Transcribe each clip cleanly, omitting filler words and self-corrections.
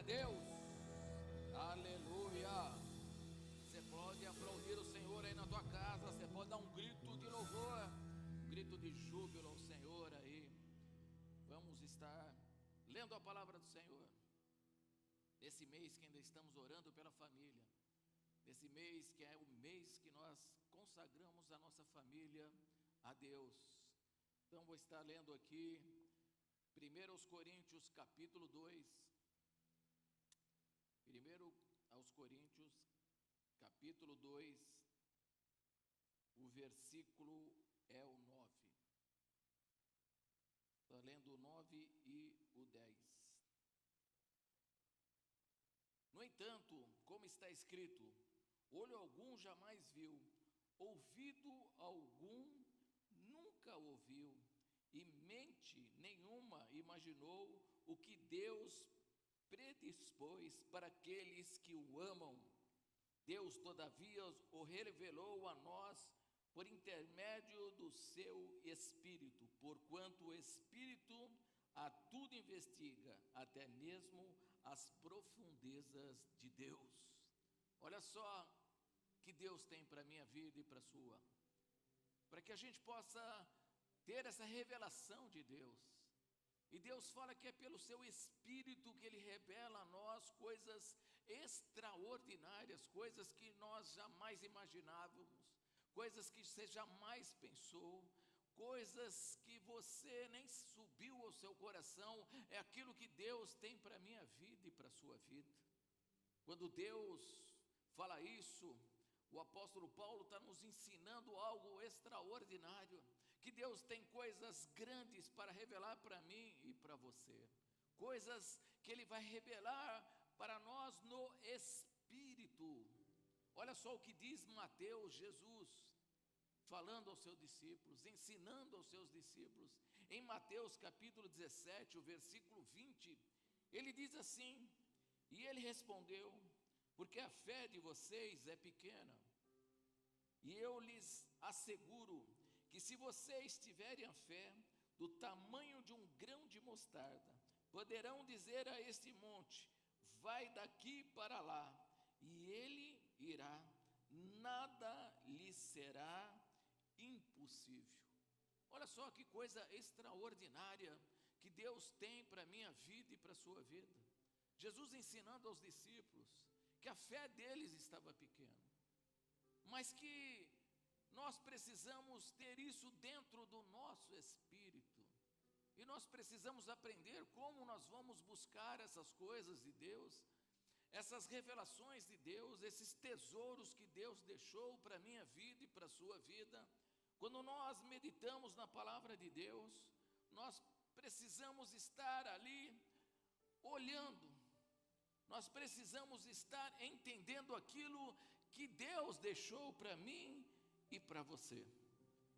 a Deus. Aleluia. Você pode aplaudir o Senhor aí na tua casa. Você pode dar um grito de louvor, um grito de júbilo ao Senhor aí. Vamos estar lendo a palavra do Senhor nesse mês que ainda estamos orando pela família, nesse mês que é o mês que nós consagramos a nossa família a Deus. Então vou estar lendo aqui 1 Coríntios capítulo 2. 1 Coríntios capítulo 2, o versículo é o 9. Estou lendo o 9 e o 10. No entanto, como está escrito, olho algum jamais viu, ouvido algum nunca ouviu, e mente nenhuma imaginou o que Deus predispôs para aqueles que o amam. Deus, todavia, o revelou a nós por intermédio do seu Espírito, porquanto o Espírito a tudo investiga, até mesmo as profundezas de Deus. Olha só que Deus tem para a minha vida e para a sua, para que a gente possa ter essa revelação de Deus. E Deus fala que é pelo seu Espírito que Ele revela a nós coisas extraordinárias, coisas que nós jamais imaginávamos, coisas que você jamais pensou, coisas que você nem subiu ao seu coração. É aquilo que Deus tem para a minha vida e para a sua vida. Quando Deus fala isso, o apóstolo Paulo está nos ensinando algo extraordinário, que Deus tem coisas grandes para revelar para mim e para você, coisas que Ele vai revelar para nós no Espírito. Olha só o que diz Mateus, Jesus, falando aos seus discípulos, ensinando aos seus discípulos, em Mateus capítulo 17, o versículo 20, Ele diz assim: e Ele respondeu, porque a fé de vocês é pequena. E eu lhes asseguro que se vocês tiverem a fé do tamanho de um grão de mostarda, poderão dizer a este monte: vai daqui para lá, e ele irá, nada lhe será impossível. Olha só que coisa extraordinária que Deus tem para a minha vida e para a sua vida. Jesus ensinando aos discípulos que a fé deles estava pequena, mas que nós precisamos ter isso dentro do nosso espírito, e nós precisamos aprender como nós vamos buscar essas coisas de Deus, essas revelações de Deus, esses tesouros que Deus deixou para a minha vida e para a sua vida. Quando nós meditamos na palavra de Deus, nós precisamos estar ali olhando, nós precisamos estar entendendo aquilo que Deus deixou para mim e para você.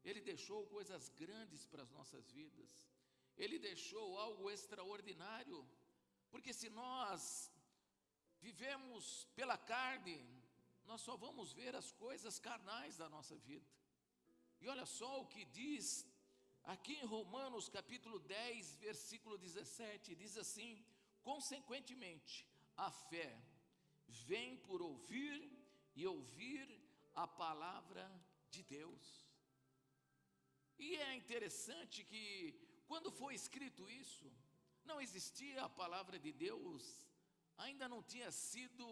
Ele deixou coisas grandes para as nossas vidas, Ele deixou algo extraordinário, porque se nós vivemos pela carne, nós só vamos ver as coisas carnais da nossa vida. E olha só o que diz aqui em Romanos capítulo 10, versículo 17, diz assim: consequentemente, a fé vem por ouvir, e ouvir a palavra de Deus. E é interessante que quando foi escrito isso, não existia a palavra de Deus, ainda não tinha sido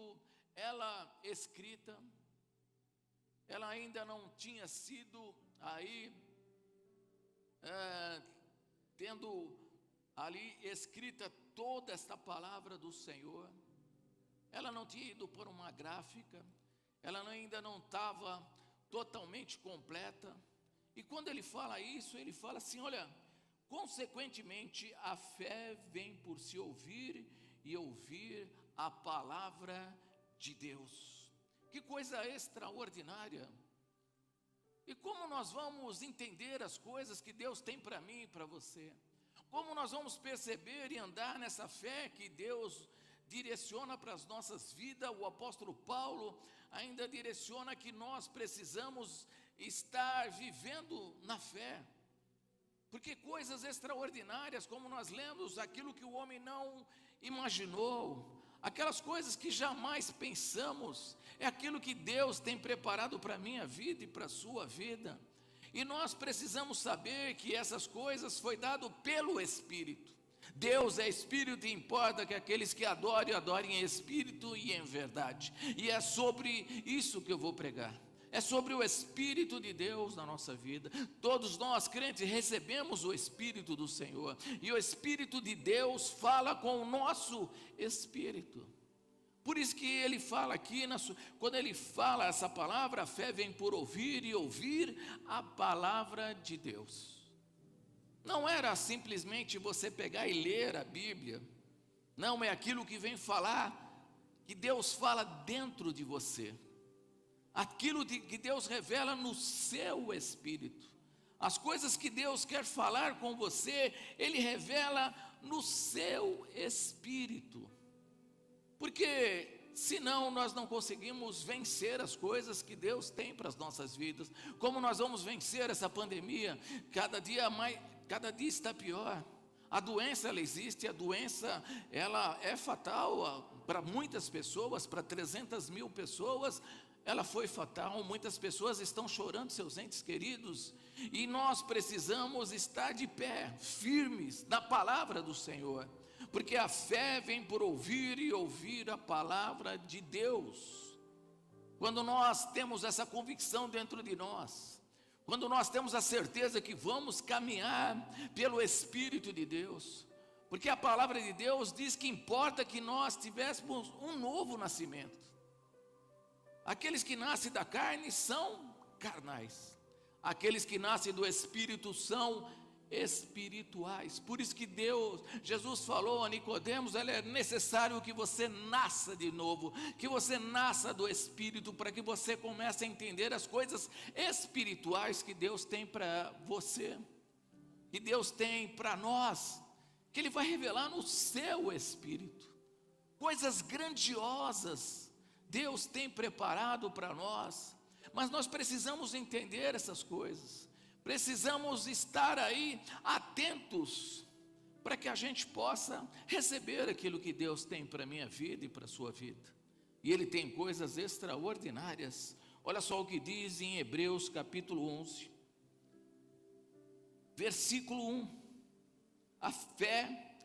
ela escrita, ela ainda não tinha sido aí tendo ali escrita toda esta palavra do Senhor. Ela não tinha ido por uma gráfica, ela ainda não estava totalmente completa. E quando ele fala isso, ele fala assim: olha, consequentemente a fé vem por se ouvir, e ouvir a palavra de Deus. Que coisa extraordinária! E como nós vamos entender as coisas que Deus tem para mim e para você? Como nós vamos perceber e andar nessa fé que Deus direciona para as nossas vidas? O apóstolo Paulo ainda direciona que nós precisamos estar vivendo na fé, porque coisas extraordinárias, como nós lemos, aquilo que o homem não imaginou, aquelas coisas que jamais pensamos, é aquilo que Deus tem preparado para a minha vida e para a sua vida. E nós precisamos saber que essas coisas foi dado pelo Espírito. Deus é Espírito e importa que aqueles que adorem em Espírito e em verdade. E é sobre isso que eu vou pregar. É sobre o Espírito de Deus na nossa vida. Todos nós crentes recebemos o Espírito do Senhor. E o Espírito de Deus fala com o nosso espírito. Por isso que ele fala aqui, quando ele fala essa palavra, a fé vem por ouvir e ouvir a palavra de Deus. Não era simplesmente você pegar e ler a Bíblia. Não, é aquilo que vem falar, que Deus fala dentro de você. Aquilo que Deus revela no seu espírito. As coisas que Deus quer falar com você, Ele revela no seu espírito. Porque senão nós não conseguimos vencer as coisas que Deus tem para as nossas vidas. Como nós vamos vencer essa pandemia? Cada dia está pior. A doença ela existe, a doença ela é fatal para muitas pessoas, para 300 mil pessoas. Ela foi fatal, muitas pessoas estão chorando seus entes queridos, e nós precisamos estar de pé, firmes na palavra do Senhor, porque a fé vem por ouvir e ouvir a palavra de Deus. Quando nós temos essa convicção dentro de nós, quando nós temos a certeza que vamos caminhar pelo Espírito de Deus, porque a palavra de Deus diz que importa que nós tivéssemos um novo nascimento. Aqueles que nascem da carne são carnais, aqueles que nascem do Espírito são espirituais. Por isso que Jesus falou a Nicodemos: é necessário que você nasça de novo, que você nasça do Espírito, para que você comece a entender as coisas espirituais que Deus tem para você, que Deus tem para nós, que Ele vai revelar no seu espírito, coisas grandiosas Deus tem preparado para nós, mas nós precisamos entender essas coisas, precisamos estar aí atentos, para que a gente possa receber aquilo que Deus tem para a minha vida e para a sua vida. E Ele tem coisas extraordinárias. Olha só o que diz em Hebreus capítulo 11, versículo 1. A fé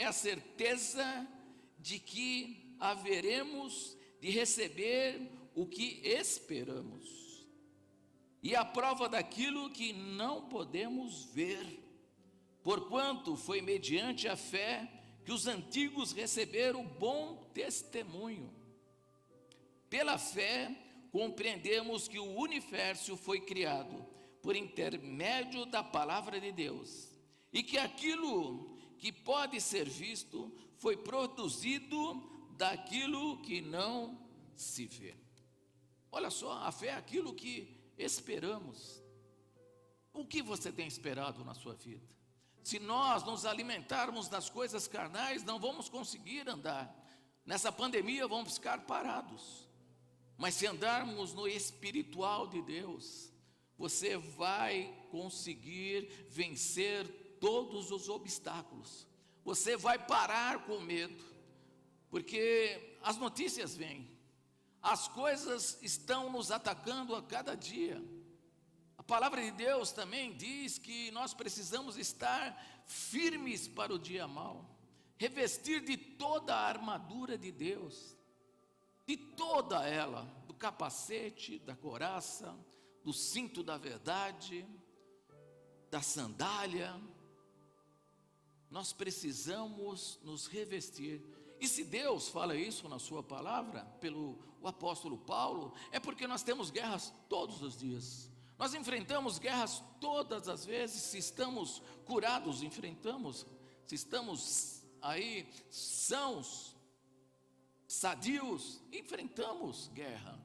é a certeza de que haveremos de receber o que esperamos, e a prova daquilo que não podemos ver, porquanto foi mediante a fé que os antigos receberam bom testemunho. Pela fé compreendemos que o universo foi criado por intermédio da palavra de Deus, e que aquilo que pode ser visto foi produzido daquilo que não se vê. Olha só, a fé é aquilo que esperamos. O que você tem esperado na sua vida? Se nós nos alimentarmos das coisas carnais, não vamos conseguir andar. Nessa pandemia vamos ficar parados. Mas se andarmos no espiritual de Deus, você vai conseguir vencer todos os obstáculos. Você vai parar com medo. Porque as notícias vêm, as coisas estão nos atacando a cada dia. A palavra de Deus também diz que nós precisamos estar firmes para o dia mau, revestir de toda a armadura de Deus, de toda ela, do capacete, da couraça, do cinto da verdade, da sandália. Nós precisamos nos revestir. E se Deus fala isso na sua palavra, pelo o apóstolo Paulo, é porque nós temos guerras todos os dias. Nós enfrentamos guerras todas as vezes. Se estamos curados, enfrentamos. Se estamos aí sãos, sadios, enfrentamos guerra.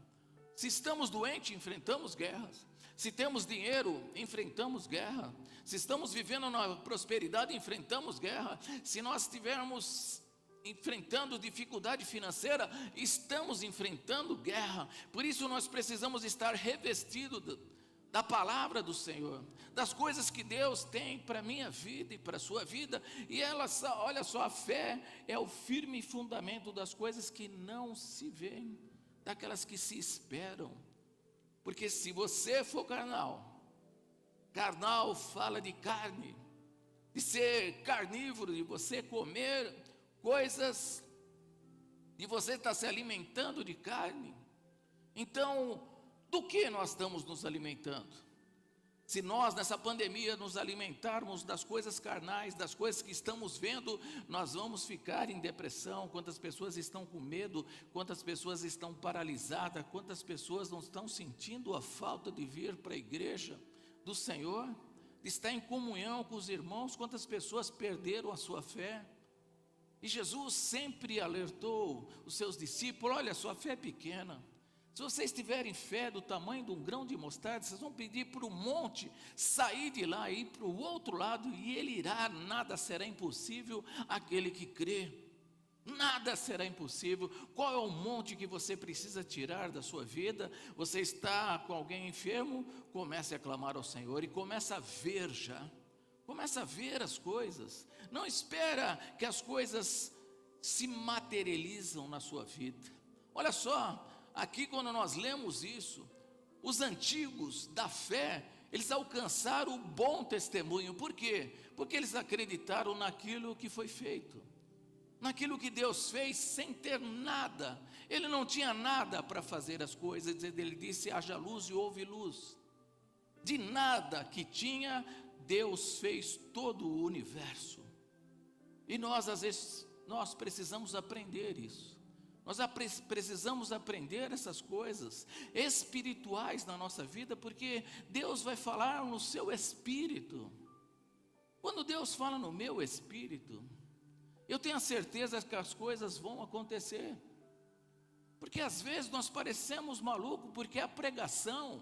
Se estamos doentes, enfrentamos guerras. Se temos dinheiro, enfrentamos guerra. Se estamos vivendo na prosperidade, enfrentamos guerra. Se nós estivermos enfrentando dificuldade financeira, estamos enfrentando guerra. Por isso nós precisamos estar revestidos da palavra do Senhor, das coisas que Deus tem para a minha vida e para a sua vida. E olha só, a fé é o firme fundamento das coisas que não se veem, daquelas que se esperam. Porque se você for carnal, carnal fala de carne, de ser carnívoro, de você comer coisas, de você estar se alimentando de carne. Então, do que nós estamos nos alimentando? Se nós nessa pandemia nos alimentarmos das coisas carnais, das coisas que estamos vendo, nós vamos ficar em depressão. Quantas pessoas estão com medo, quantas pessoas estão paralisadas, quantas pessoas não estão sentindo a falta de vir para a igreja do Senhor, de estar em comunhão com os irmãos. Quantas pessoas perderam a sua fé? E Jesus sempre alertou os seus discípulos: olha, sua fé é pequena. Se vocês tiverem fé do tamanho de um grão de mostarda, vocês vão pedir para o monte sair de lá e ir para o outro lado, e ele irá. Nada será impossível àquele que crê. Nada será impossível. Qual é o monte que você precisa tirar da sua vida? Você está com alguém enfermo? Comece a clamar ao Senhor e comece a ver já. Comece a ver as coisas. Não espera que as coisas se materializam na sua vida. Olha só, aqui quando nós lemos isso, os antigos da fé, eles alcançaram o bom testemunho. Por quê? Porque eles acreditaram naquilo que foi feito, naquilo que Deus fez sem ter nada. Ele não tinha nada para fazer as coisas. Ele disse: haja luz e houve luz. De nada que tinha, Deus fez todo o universo. E nós, às vezes, nós precisamos aprender isso. Nós precisamos aprender essas coisas espirituais na nossa vida, porque Deus vai falar no seu espírito. Quando Deus fala no meu espírito, eu tenho a certeza que as coisas vão acontecer. Porque às vezes nós parecemos malucos, porque a pregação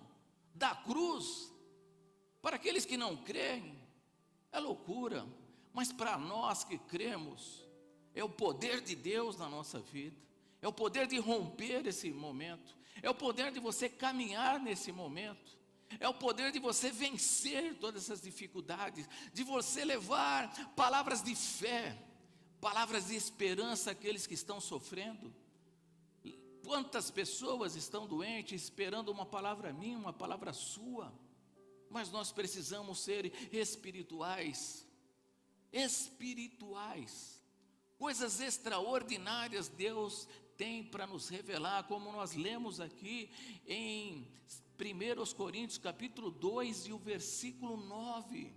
da cruz, para aqueles que não creem, é loucura. Mas para nós que cremos, é o poder de Deus na nossa vida. É o poder de romper esse momento. É o poder de você caminhar nesse momento. É o poder de você vencer todas essas dificuldades. De você levar palavras de fé, palavras de esperança àqueles que estão sofrendo. Quantas pessoas estão doentes esperando uma palavra minha, uma palavra sua. Mas nós precisamos ser espirituais. Espirituais. Coisas extraordinárias Deus tem para nos revelar, como nós lemos aqui em 1 Coríntios capítulo 2 e o versículo 9.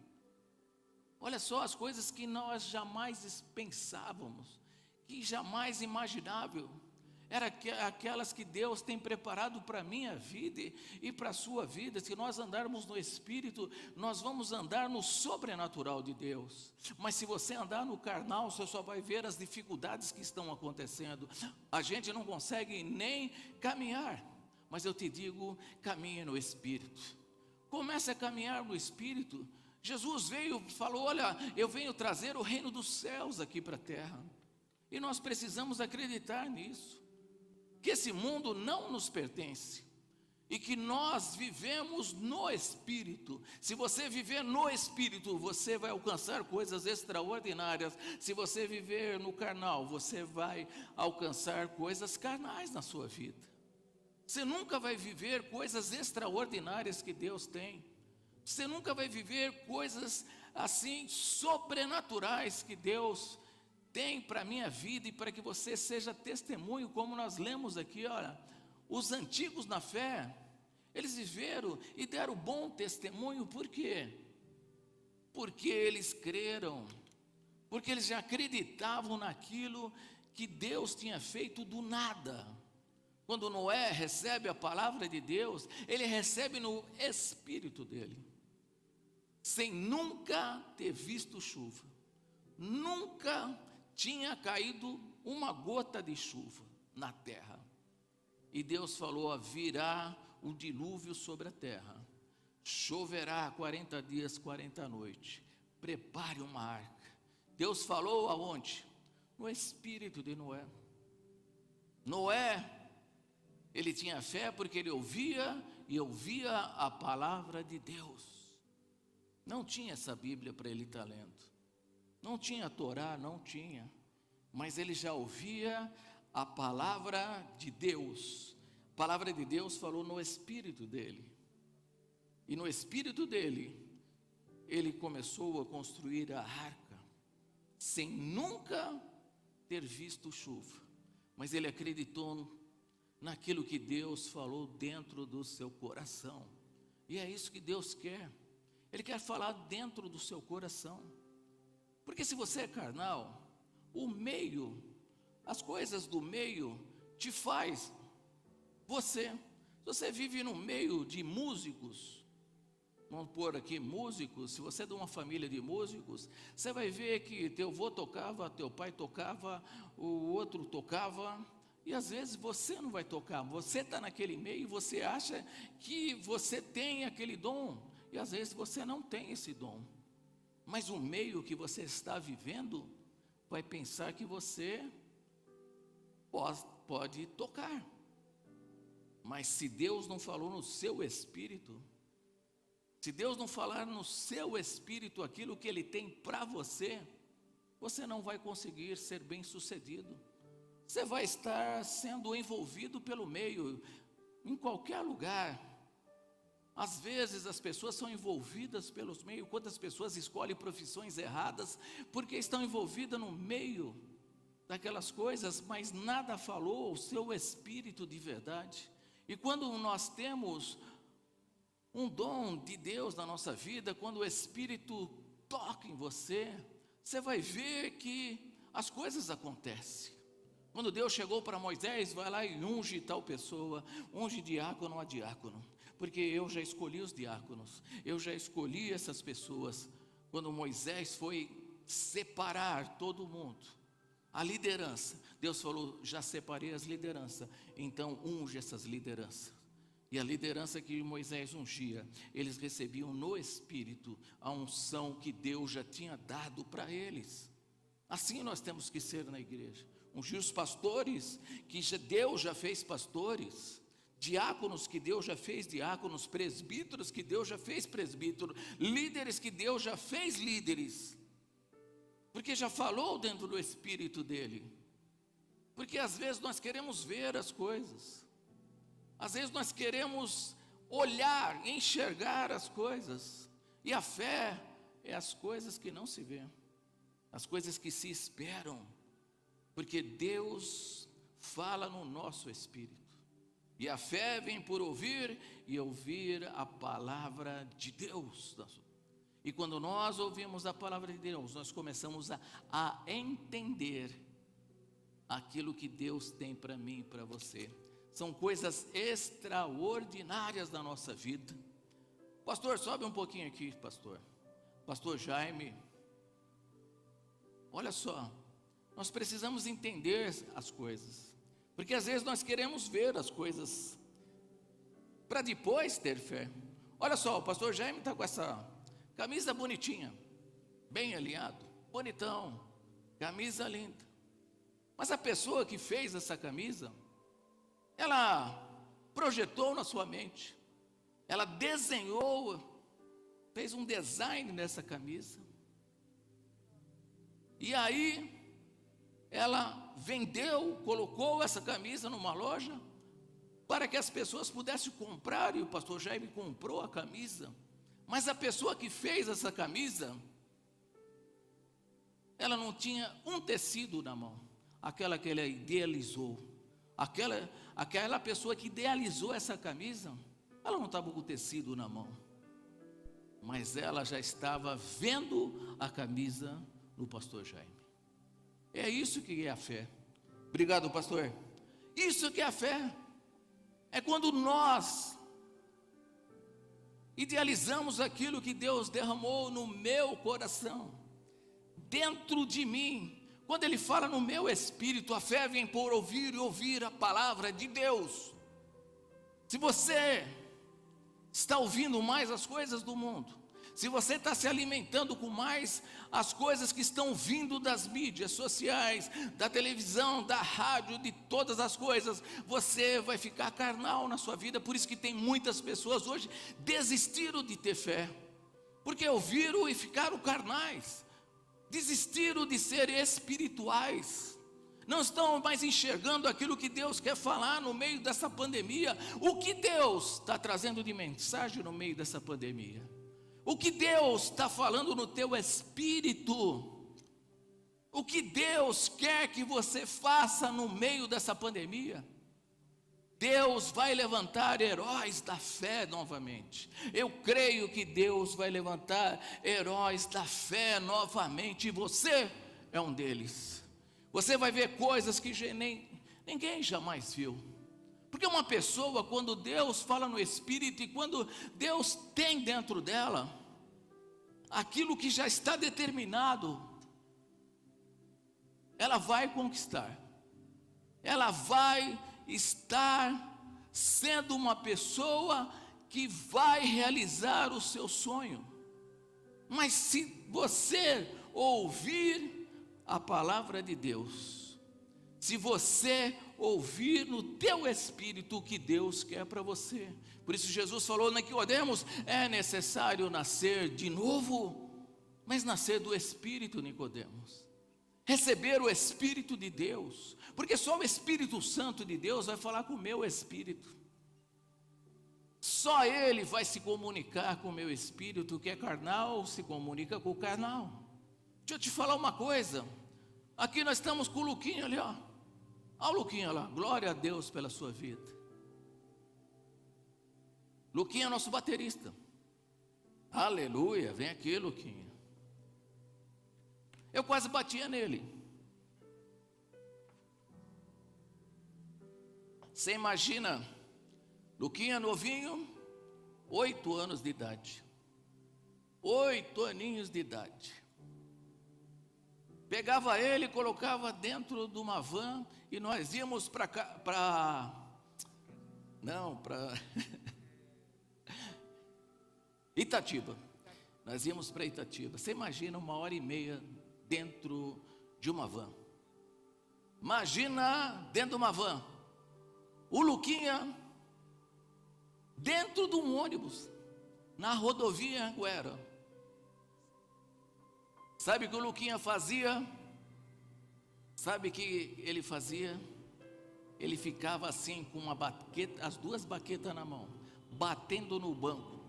Olha só as coisas que nós jamais pensávamos, que jamais imaginável. Era aquelas que Deus tem preparado para a minha vida e para a sua vida. Se nós andarmos no Espírito, nós vamos andar no sobrenatural de Deus. Mas se você andar no carnal, você só vai ver as dificuldades que estão acontecendo. A gente não consegue nem caminhar. Mas eu te digo, caminhe no Espírito. Comece a caminhar no Espírito. Jesus veio e falou: olha, eu venho trazer o reino dos céus aqui para a terra. E nós precisamos acreditar nisso. Que esse mundo não nos pertence e que nós vivemos no Espírito. Se você viver no Espírito, você vai alcançar coisas extraordinárias. Se você viver no carnal, você vai alcançar coisas carnais na sua vida. Você nunca vai viver coisas extraordinárias que Deus tem. Você nunca vai viver coisas assim sobrenaturais que Deus tem para a minha vida e para que você seja testemunho, como nós lemos aqui. Olha, os antigos na fé, eles viveram e deram bom testemunho. Por quê? Porque eles creram, porque eles já acreditavam naquilo que Deus tinha feito do nada. Quando Noé recebe a palavra de Deus, ele recebe no espírito dele, sem nunca ter visto chuva, nunca tinha caído uma gota de chuva na terra. E Deus falou: virá um dilúvio sobre a terra, choverá 40 dias, 40 noites, prepare uma arca. Deus falou aonde? No espírito de Noé. Noé, ele tinha fé porque ele ouvia e ouvia a palavra de Deus. Não tinha essa Bíblia para ele estar lendo. Não tinha a Torá, não tinha. Mas ele já ouvia a palavra de Deus. A palavra de Deus falou no espírito dele. E no espírito dele, ele começou a construir a arca, sem nunca ter visto chuva. Mas ele acreditou naquilo que Deus falou dentro do seu coração. E é isso que Deus quer. Ele quer falar dentro do seu coração. Porque se você é carnal, o meio, as coisas do meio te faz. Se você vive no meio de músicos, vamos pôr aqui músicos, se você é de uma família de músicos, você vai ver que teu avô tocava, teu pai tocava, o outro tocava, e às vezes você não vai tocar, você está naquele meio e você acha que você tem aquele dom, e às vezes você não tem esse dom, mas o meio que você está vivendo vai pensar que você pode tocar. Mas se Deus não falou no seu espírito, se Deus não falar no seu espírito aquilo que Ele tem para você, você não vai conseguir ser bem sucedido. Você vai estar sendo envolvido pelo meio, em qualquer lugar. Às vezes as pessoas são envolvidas pelos meios, quantas pessoas escolhem profissões erradas, porque estão envolvidas no meio daquelas coisas, mas nada falou ao seu espírito de verdade. E quando nós temos um dom de Deus na nossa vida, quando o Espírito toca em você, você vai ver que as coisas acontecem. Quando Deus chegou para Moisés, vai lá e unge tal pessoa, unge diácono a diácono, porque eu já escolhi os diáconos, eu já escolhi essas pessoas. Quando Moisés foi separar todo mundo, a liderança, Deus falou, já separei as lideranças, então unge essas lideranças. E a liderança que Moisés ungia, eles recebiam no Espírito a unção que Deus já tinha dado para eles. Assim nós temos que ser na igreja. Ungir os pastores, que Deus já fez pastores. Diáconos que Deus já fez diáconos. Presbíteros que Deus já fez presbíteros. Líderes que Deus já fez líderes. Porque já falou dentro do Espírito dele. Porque às vezes nós queremos ver as coisas. Às vezes nós queremos olhar, enxergar as coisas. E a fé é as coisas que não se vêem, as coisas que se esperam. Porque Deus fala no nosso espírito. E a fé vem por ouvir e ouvir a palavra de Deus. E quando nós ouvimos a palavra de Deus, nós começamos a entender aquilo que Deus tem para mim e para você. São coisas extraordinárias da nossa vida. Pastor, sobe um pouquinho aqui, pastor. Pastor Jaime. Olha só, nós precisamos entender as coisas. Porque às vezes nós queremos ver as coisas para depois ter fé. Olha só, o pastor Jaime está com essa camisa bonitinha, bem alinhado, bonitão, camisa linda. Mas a pessoa que fez essa camisa, ela projetou na sua mente, ela desenhou, fez um design nessa camisa, e aí ela vendeu, colocou essa camisa numa loja, para que as pessoas pudessem comprar, e o pastor Jaime comprou a camisa, mas a pessoa que fez essa camisa, ela não tinha um tecido na mão, aquela que ela idealizou. Aquela pessoa que idealizou essa camisa, ela não estava com o tecido na mão, mas ela já estava vendo a camisa do pastor Jaime. É isso que é a fé. Obrigado, pastor. Isso que é a fé. É quando nós idealizamos aquilo que Deus derramou no meu coração, dentro de mim. Quando ele fala no meu espírito, a fé vem por ouvir e ouvir a palavra de Deus. Se você está ouvindo mais as coisas do mundo, se você está se alimentando com mais as coisas que estão vindo das mídias sociais, da televisão, da rádio, de todas as coisas, você vai ficar carnal na sua vida. Por isso que tem muitas pessoas hoje desistiram de ter fé, porque ouviram e ficaram carnais, desistiram de ser espirituais, não estão mais enxergando aquilo que Deus quer falar no meio dessa pandemia. O que Deus está trazendo de mensagem no meio dessa pandemia? O que Deus está falando no teu espírito? O que Deus quer que você faça no meio dessa pandemia? Deus vai levantar heróis da fé novamente. Eu creio que Deus vai levantar heróis da fé novamente, e você é um deles. Você vai ver coisas que ninguém jamais viu. Porque uma pessoa, quando Deus fala no Espírito, e quando Deus tem dentro dela aquilo que já está determinado, ela vai conquistar. Ela vai estar sendo uma pessoa que vai realizar o seu sonho. Mas se você ouvir a palavra de Deus, se você ouvir no teu espírito o que Deus quer para você. Por isso Jesus falou, Nicodemos, é necessário nascer de novo. Mas nascer do Espírito, Nicodemos, receber o Espírito de Deus, porque só o Espírito Santo de Deus vai falar com o meu espírito. Só Ele vai se comunicar com o meu espírito. O que é carnal se comunica com o carnal. Deixa eu te falar uma coisa. Aqui nós estamos com o Luquinha ali, ó. Olha o Luquinha lá, glória a Deus pela sua vida. Luquinha é nosso baterista. Aleluia, vem aqui, Luquinha. Eu quase batia nele. Você imagina, Luquinha novinho, 8 anos de idade. 8 aninhos de idade. Pegava ele, colocava dentro de uma van e nós íamos para Itatiba. Nós íamos para Itatiba. Você imagina 1h30 dentro de uma van. Imagina dentro de uma van. O Luquinha dentro de um ônibus na rodovia Anguera. Sabe o que o Luquinha fazia? Sabe o que ele fazia? Ele ficava assim com uma baqueta, as 2 baquetas na mão, batendo no banco.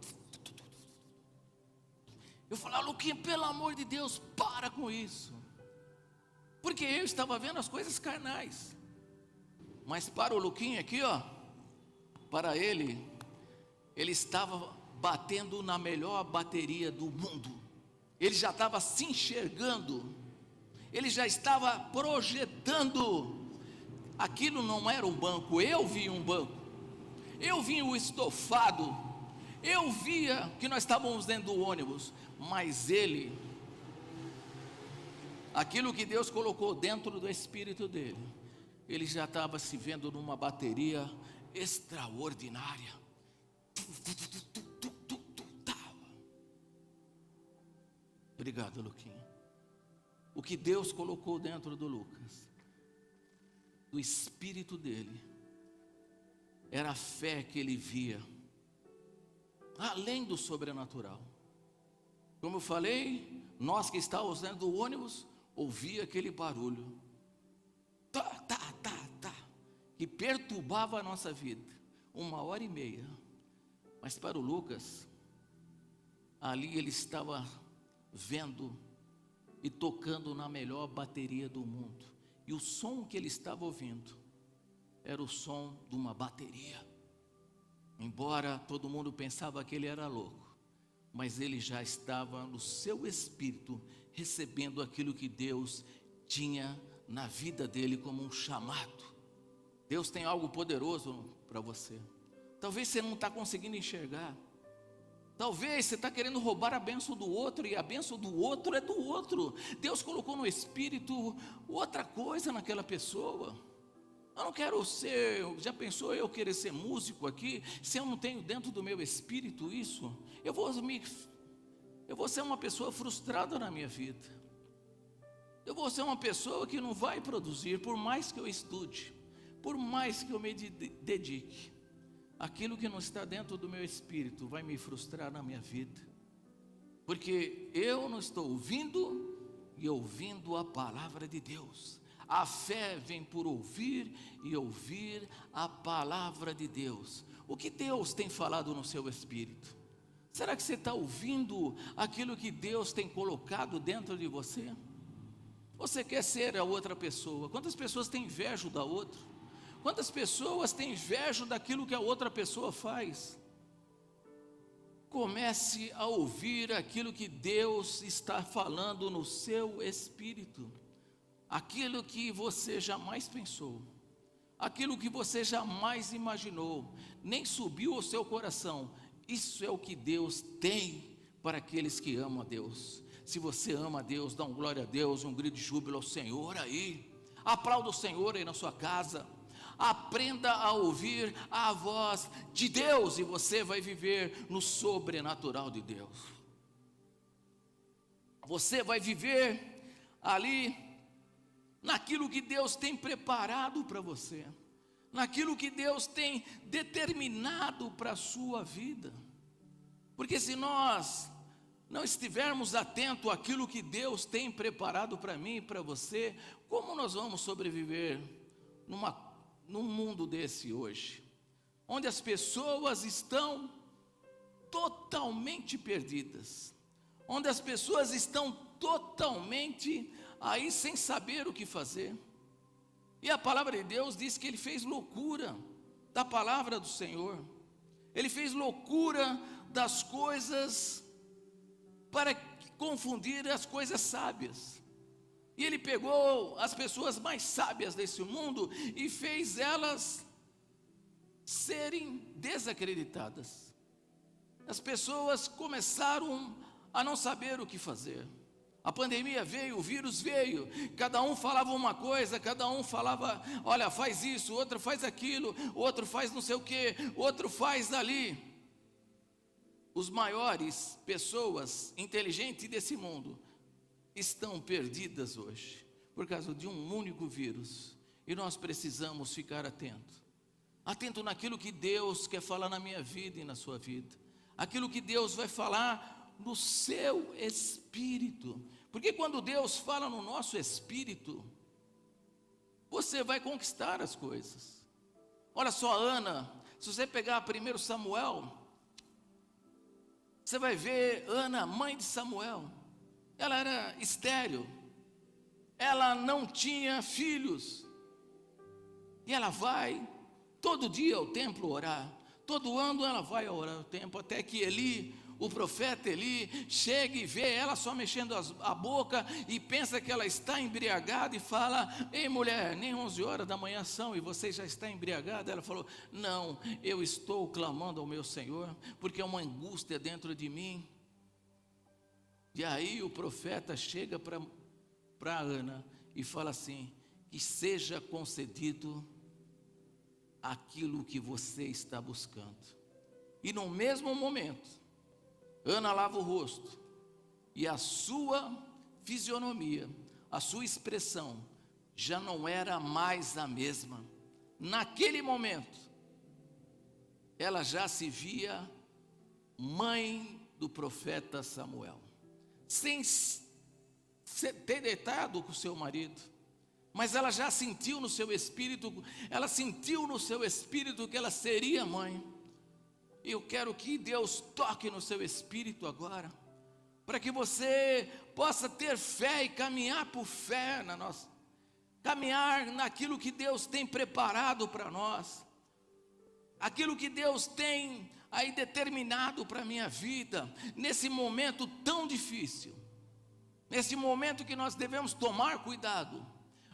Eu falava, Luquinha, pelo amor de Deus, para com isso. Porque eu estava vendo as coisas carnais. Mas para o Luquinha aqui, ó, para ele estava batendo na melhor bateria do mundo. Ele já estava se enxergando, ele já estava projetando. Aquilo não era um banco, eu vi um banco, eu vi o estofado, eu via que nós estávamos dentro do ônibus, mas ele, aquilo que Deus colocou dentro do espírito dele, ele já estava se vendo numa bateria extraordinária. Obrigado, Luquinha. O que Deus colocou dentro do Lucas, do espírito dele, era a fé que ele via, além do sobrenatural. Como eu falei, nós que estávamos dentro do ônibus, ouvia aquele barulho, que perturbava a nossa vida, 1h30. Mas para o Lucas, ali ele estava vendo e tocando na melhor bateria do mundo. E o som que ele estava ouvindo era o som de uma bateria. Embora todo mundo pensava que ele era louco, mas ele já estava no seu espírito recebendo aquilo que Deus tinha na vida dele como um chamado. Deus tem algo poderoso para você. Talvez você não está conseguindo enxergar. Talvez você está querendo roubar a bênção do outro, e a bênção do outro é do outro. Deus colocou no espírito outra coisa naquela pessoa. Eu não quero ser, já pensou eu querer ser músico aqui, se eu não tenho dentro do meu espírito isso? Eu eu vou ser uma pessoa frustrada na minha vida. Eu vou ser uma pessoa que não vai produzir, por mais que eu estude, por mais que eu me dedique. Aquilo que não está dentro do meu espírito vai me frustrar na minha vida, porque eu não estou ouvindo e ouvindo a palavra de Deus. A fé vem por ouvir e ouvir a palavra de Deus. O que Deus tem falado no seu espírito? Será que você está ouvindo aquilo que Deus tem colocado dentro de você? Você quer ser a outra pessoa? Quantas pessoas têm inveja da outra? Quantas pessoas têm inveja daquilo que a outra pessoa faz? Comece a ouvir aquilo que Deus está falando no seu espírito. Aquilo que você jamais pensou, aquilo que você jamais imaginou, nem subiu ao seu coração. Isso é o que Deus tem para aqueles que amam a Deus. Se você ama a Deus, dá um glória a Deus, um grito de júbilo ao Senhor aí. Aplauda o Senhor aí na sua casa. Aprenda a ouvir a voz de Deus e você vai viver no sobrenatural de Deus. Você vai viver ali naquilo que Deus tem preparado para você, naquilo que Deus tem determinado para a sua vida. Porque se nós não estivermos atentos àquilo que Deus tem preparado para mim e para você, como nós vamos sobreviver num mundo desse hoje, onde as pessoas estão totalmente perdidas, onde as pessoas estão totalmente aí sem saber o que fazer? E a palavra de Deus diz que Ele fez loucura da palavra do Senhor, Ele fez loucura das coisas para confundir as coisas sábias. E Ele pegou as pessoas mais sábias desse mundo e fez elas serem desacreditadas. As pessoas começaram a não saber o que fazer. A pandemia veio, o vírus veio, cada um falava uma coisa, cada um falava, olha, faz isso, outro faz aquilo, outro faz não sei o que, outro faz ali. Os maiores pessoas inteligentes desse mundo estão perdidas hoje, por causa de um único vírus, e nós precisamos ficar atento naquilo que Deus quer falar na minha vida e na sua vida, aquilo que Deus vai falar no seu espírito, porque quando Deus fala no nosso espírito, você vai conquistar as coisas. Olha só, Ana, se você pegar 1 Samuel, você vai ver Ana, mãe de Samuel, ela era estéril, ela não tinha filhos, e ela vai todo dia ao templo orar, todo ano ela vai orar ao templo, até que Eli, o profeta Eli, chega e vê ela só mexendo a boca, e pensa que ela está embriagada, e fala, ei mulher, nem 11 horas da manhã são, e você já está embriagada? Ela falou, não, eu estou clamando ao meu Senhor, porque é uma angústia dentro de mim. E aí o profeta chega para Ana e fala assim, que seja concedido aquilo que você está buscando. E no mesmo momento, Ana lava o rosto, e a sua fisionomia, a sua expressão, já não era mais a mesma. Naquele momento, ela já se via mãe do profeta Samuel, sem ter deitado com seu marido, mas ela já sentiu no seu espírito, que ela seria mãe. E eu quero que Deus toque no seu espírito agora, para que você possa ter fé e caminhar por fé caminhar naquilo que Deus tem preparado para nós, aquilo que Deus tem aí determinado para a minha vida, nesse momento tão difícil, nesse momento que nós devemos tomar cuidado,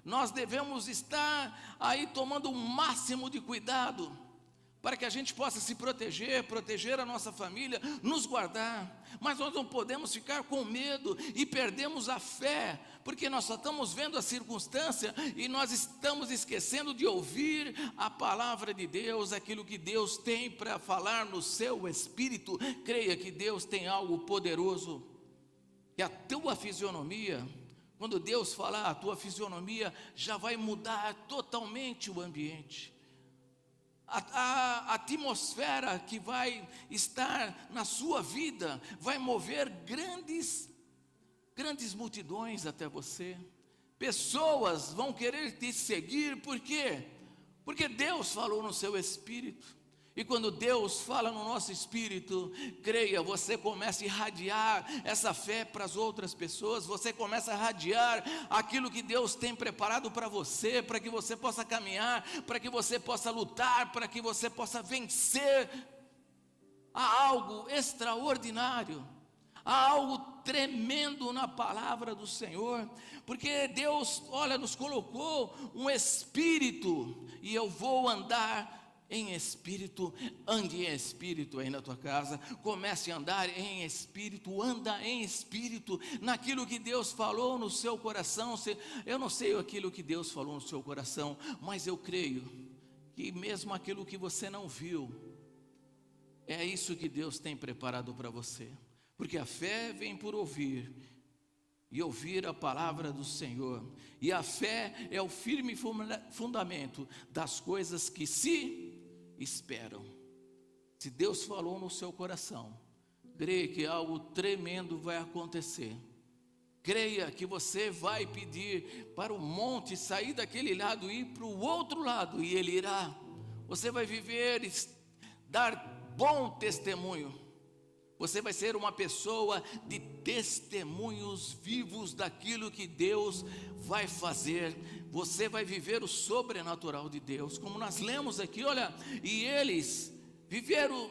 nós devemos estar aí tomando o máximo de cuidado, para que a gente possa se proteger a nossa família, nos guardar, mas nós não podemos ficar com medo e perdemos a fé, porque nós só estamos vendo a circunstância e nós estamos esquecendo de ouvir a palavra de Deus, aquilo que Deus tem para falar no seu espírito. Creia que Deus tem algo poderoso que a tua fisionomia, quando Deus falar, a tua fisionomia já vai mudar totalmente o ambiente. A atmosfera que vai estar na sua vida vai mover grandes multidões até você. Pessoas vão querer te seguir, por quê? Porque Deus falou no seu espírito. E quando Deus fala no nosso espírito, creia, você começa a irradiar essa fé para as outras pessoas, você começa a irradiar aquilo que Deus tem preparado para você possa caminhar, para que você possa lutar, para que você possa vencer. Há algo extraordinário, há algo tremendo na palavra do Senhor, porque Deus, olha, nos colocou um espírito, e eu vou andar em espírito. Ande em espírito aí na tua casa, comece a andar em espírito, anda em espírito, naquilo que Deus falou no seu coração. Eu não sei aquilo que Deus falou no seu coração, mas eu creio que mesmo aquilo que você não viu, é isso que Deus tem preparado para você, porque a fé vem por ouvir, e ouvir a palavra do Senhor, e a fé é o firme fundamento das coisas que se esperam. Se Deus falou no seu coração, creia que algo tremendo vai acontecer. Creia que você vai pedir para o monte sair daquele lado e ir para o outro lado, e ele irá. Você vai viver e dar bom testemunho. Você vai ser uma pessoa de testemunhos vivos daquilo que Deus vai fazer. Você vai viver o sobrenatural de Deus, como nós lemos aqui, olha, e eles viveram,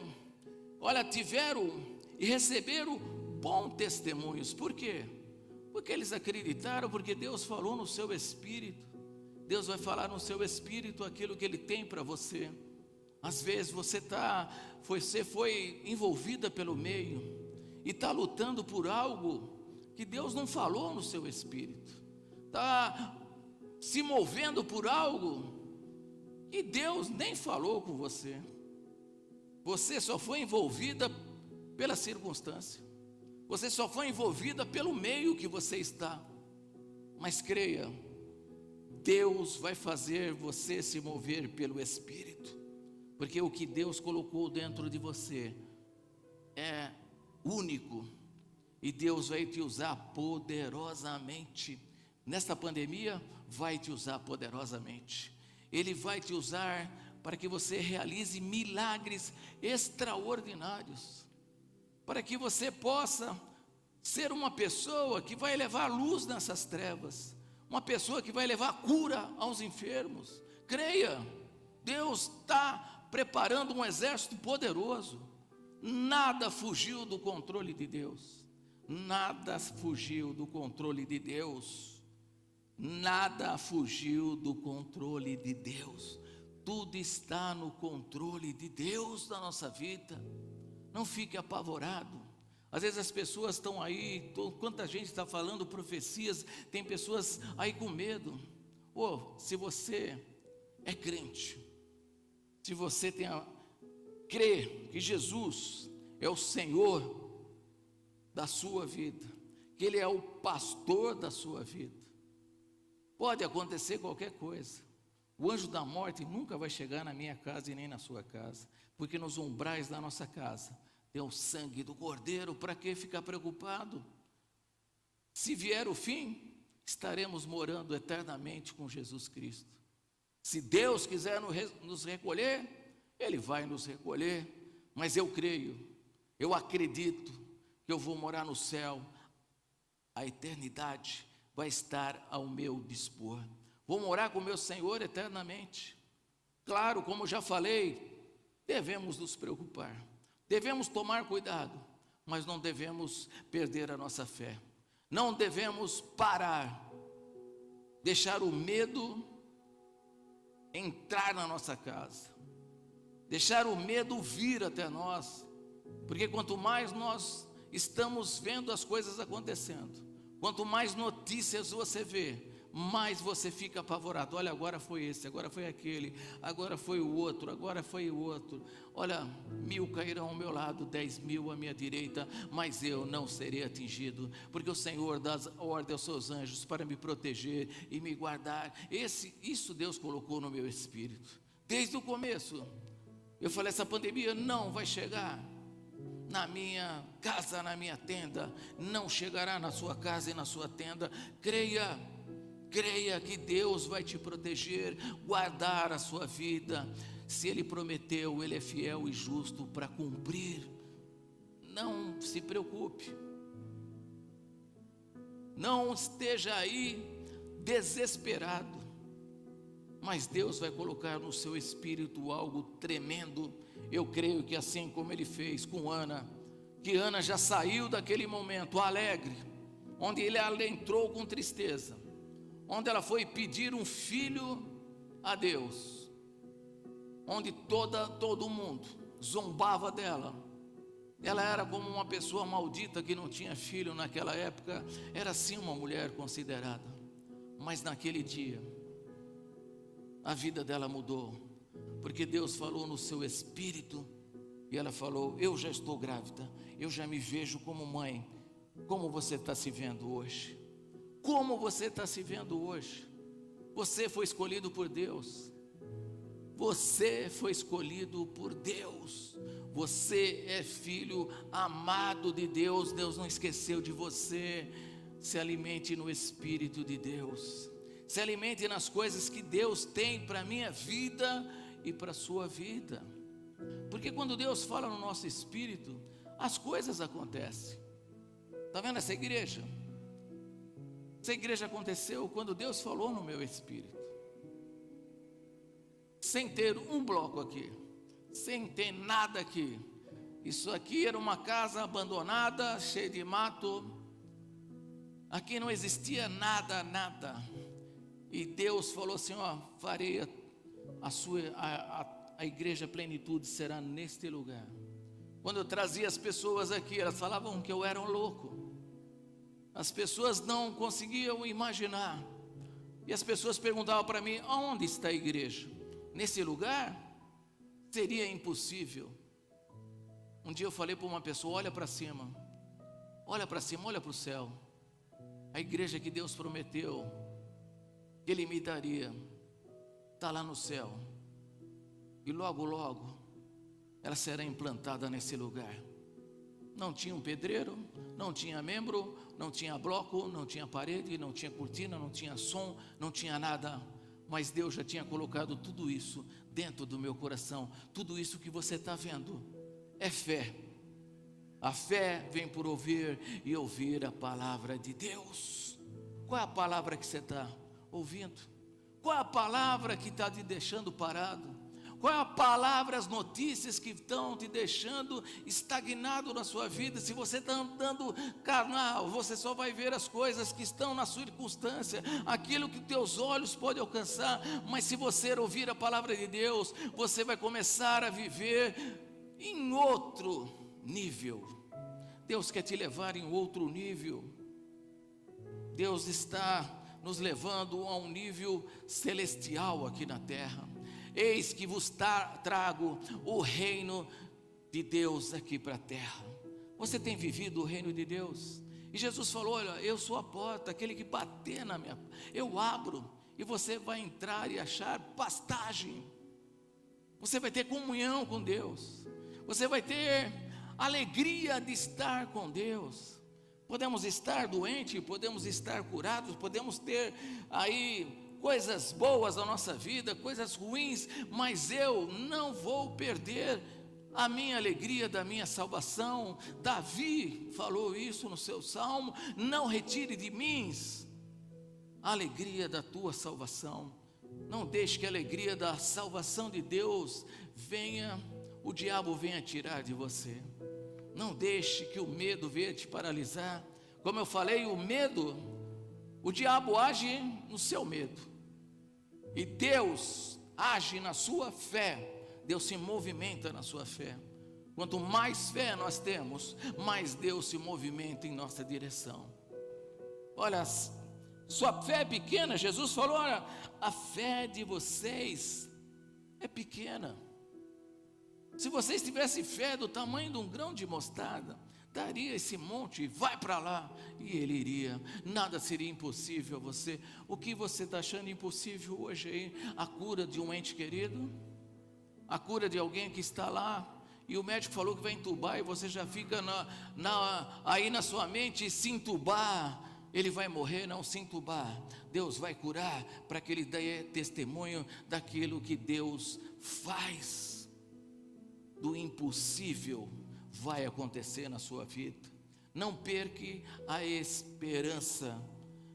olha, tiveram e receberam bons testemunhos. Por quê? Porque eles acreditaram, porque Deus falou no seu espírito. Deus vai falar no seu espírito aquilo que Ele tem para você. Às vezes você foi envolvida pelo meio e está lutando por algo que Deus não falou no seu espírito, está se movendo por algo que Deus nem falou com você. Você só foi envolvida pela circunstância, você só foi envolvida pelo meio que você está. Mas creia, Deus vai fazer você se mover pelo Espírito, porque o que Deus colocou dentro de você é único, e Deus vai te usar poderosamente. Nesta pandemia, vai te usar poderosamente. Ele vai te usar para que você realize milagres extraordinários, para que você possa ser uma pessoa que vai levar luz nessas trevas, uma pessoa que vai levar cura aos enfermos. Creia, Deus está preparando um exército poderoso. Nada fugiu do controle de Deus. Nada fugiu do controle de Deus. Nada fugiu do controle de Deus. Tudo está no controle de Deus da nossa vida. Não fique apavorado. Às vezes as pessoas estão aí, quanta gente está falando profecias, tem pessoas aí com medo. Se você é crente, se você crê que Jesus é o Senhor da sua vida, que Ele é o pastor da sua vida, pode acontecer qualquer coisa. O anjo da morte nunca vai chegar na minha casa e nem na sua casa, porque nos umbrais da nossa casa tem o sangue do Cordeiro. Para que ficar preocupado? Se vier o fim, estaremos morando eternamente com Jesus Cristo. Se Deus quiser nos recolher, Ele vai nos recolher, mas eu creio, eu acredito que eu vou morar no céu. A eternidade vai estar ao meu dispor. Vou morar com o meu Senhor eternamente. Claro, como já falei, devemos nos preocupar, devemos tomar cuidado, mas não devemos perder a nossa fé. Não devemos parar, deixar o medo entrar na nossa casa, deixar o medo vir até nós, porque quanto mais nós estamos vendo as coisas acontecendo, quanto mais notícias você vê, mais você fica apavorado. Olha, agora foi esse, agora foi aquele, agora foi o outro, agora foi o outro. Olha, 1000 cairão ao meu lado, 10.000 à minha direita, mas eu não serei atingido, porque o Senhor dá ordem aos seus anjos para me proteger e me guardar. Isso Deus colocou no meu espírito, desde o começo. Eu falei, essa pandemia não vai chegar na minha casa, na minha tenda, não chegará na sua casa e na sua tenda. Creia que Deus vai te proteger, guardar a sua vida. Se Ele prometeu, Ele é fiel e justo para cumprir. Não se preocupe, não esteja aí desesperado, mas Deus vai colocar no seu espírito algo tremendo. Eu creio que assim como Ele fez com Ana, que Ana já saiu daquele momento alegre, onde ela entrou com tristeza, onde ela foi pedir um filho a Deus, onde todo mundo zombava dela. Ela era como uma pessoa maldita que não tinha filho naquela época. Era sim uma mulher considerada, mas naquele dia a vida dela mudou, porque Deus falou no seu espírito, e ela falou, eu já estou grávida, eu já me vejo como mãe. Como você está se vendo hoje? Como você está se vendo hoje? Você foi escolhido por Deus. Você foi escolhido por Deus. Você é filho amado de Deus. Deus não esqueceu de você. Se alimente no Espírito de Deus. Se alimente nas coisas que Deus tem para a minha vida e para a sua vida. Porque quando Deus fala no nosso espírito, as coisas acontecem. Está vendo essa igreja? Essa igreja aconteceu quando Deus falou no meu espírito. Sem ter um bloco aqui, sem ter nada aqui. Isso aqui era uma casa abandonada, cheia de mato. Aqui não existia nada. E Deus falou assim, ó, farei a igreja plenitude será neste lugar. Quando eu trazia as pessoas aqui, elas falavam que eu era um louco. As pessoas não conseguiam imaginar. E as pessoas perguntavam para mim, aonde está a igreja? Nesse lugar? Seria impossível. Um dia eu falei para uma pessoa, olha para cima, olha para o céu. A igreja que Deus prometeu que Ele me daria, está lá no céu. E logo ela será implantada nesse lugar. Não tinha um pedreiro, não tinha membro, não tinha bloco, não tinha parede, não tinha cortina, não tinha som, não tinha nada. Mas Deus já tinha colocado tudo isso dentro do meu coração. Tudo isso que você está vendo é fé. A fé vem por ouvir e ouvir a palavra de Deus. Qual é a palavra que você está ouvindo? Qual é a palavra que está te deixando parado? Qual é a palavra, as notícias que estão te deixando estagnado na sua vida? Se você está andando carnal, você só vai ver as coisas que estão na circunstância, aquilo que teus olhos podem alcançar. Mas se você ouvir a palavra de Deus, você vai começar a viver em outro nível. Deus quer te levar em outro nível. Deus está nos levando a um nível celestial aqui na terra. Eis que vos trago o reino de Deus aqui para a terra. Você tem vivido o reino de Deus? E Jesus falou, olha, eu sou a porta, aquele que bater na minha, eu abro, e você vai entrar e achar pastagem. Você vai ter comunhão com Deus. Você vai ter alegria de estar com Deus. Podemos estar doentes, podemos estar curados, podemos ter aí coisas boas na nossa vida, coisas ruins, mas eu não vou perder a minha alegria da minha salvação. Davi falou isso no seu salmo, não retire de mim a alegria da tua salvação. Não deixe que a alegria da salvação de Deus o diabo venha tirar de você. Não deixe que o medo venha te paralisar. Como eu falei, o diabo age no seu medo, e Deus age na sua fé. Deus se movimenta na sua fé. Quanto mais fé nós temos, mais Deus se movimenta em nossa direção. Olha, Sua fé é pequena. Jesus falou: olha, a fé de vocês é pequena. Se vocês tivessem fé do tamanho de um grão de mostarda, daria esse monte, vai para lá, e ele iria. Nada seria impossível a você. O que você está achando impossível hoje aí? A cura de um ente querido? A cura de alguém que está lá, e o médico falou que vai entubar, e você já fica aí na sua mente: se entubar, ele vai morrer. Não, se entubar, Deus vai curar, para que ele dê testemunho daquilo que Deus faz. Do impossível vai acontecer na sua vida. Não perca a esperança.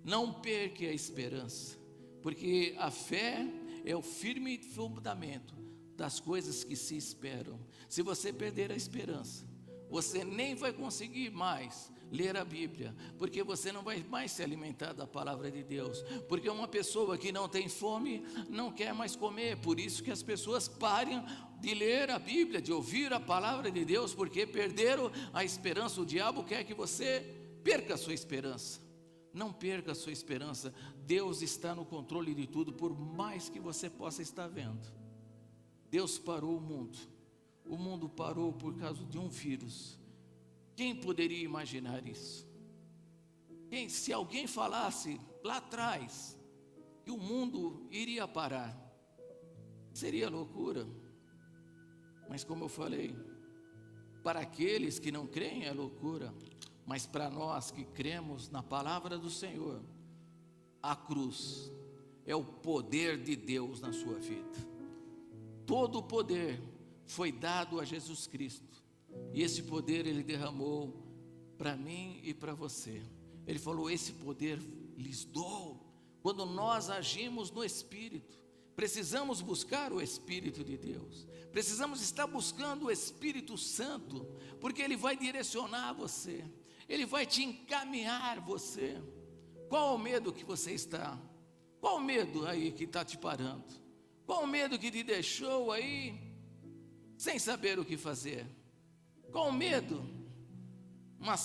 Não perca a esperança, porque a fé é o firme fundamento das coisas que se esperam. Se você perder a esperança, você nem vai conseguir mais ler a Bíblia, porque você não vai mais se alimentar da palavra de Deus, porque uma pessoa que não tem fome não quer mais comer. Por isso que as pessoas param de ler a Bíblia, de ouvir a palavra de Deus, porque perderam a esperança. O diabo quer que você perca a sua esperança. Não perca a sua esperança. Deus está no controle de tudo, por mais que você possa estar vendo. Deus parou o mundo. O mundo parou por causa de um vírus. Quem poderia imaginar isso? Se alguém falasse lá atrás que o mundo iria parar, seria loucura. Mas como eu falei, para aqueles que não creem é loucura, mas para nós que cremos na palavra do Senhor, a cruz é o poder de Deus na sua vida. Todo o poder foi dado a Jesus Cristo, e esse poder Ele derramou para mim e para você. Ele falou: esse poder lhes dou. Quando nós agimos no Espírito, precisamos buscar o Espírito de Deus, precisamos estar buscando o Espírito Santo, porque Ele vai direcionar você, Ele vai te encaminhar você. Qual o medo que você está? Qual o medo aí que está te parando? Qual o medo que te deixou aí sem saber o que fazer? Qual o medo? Um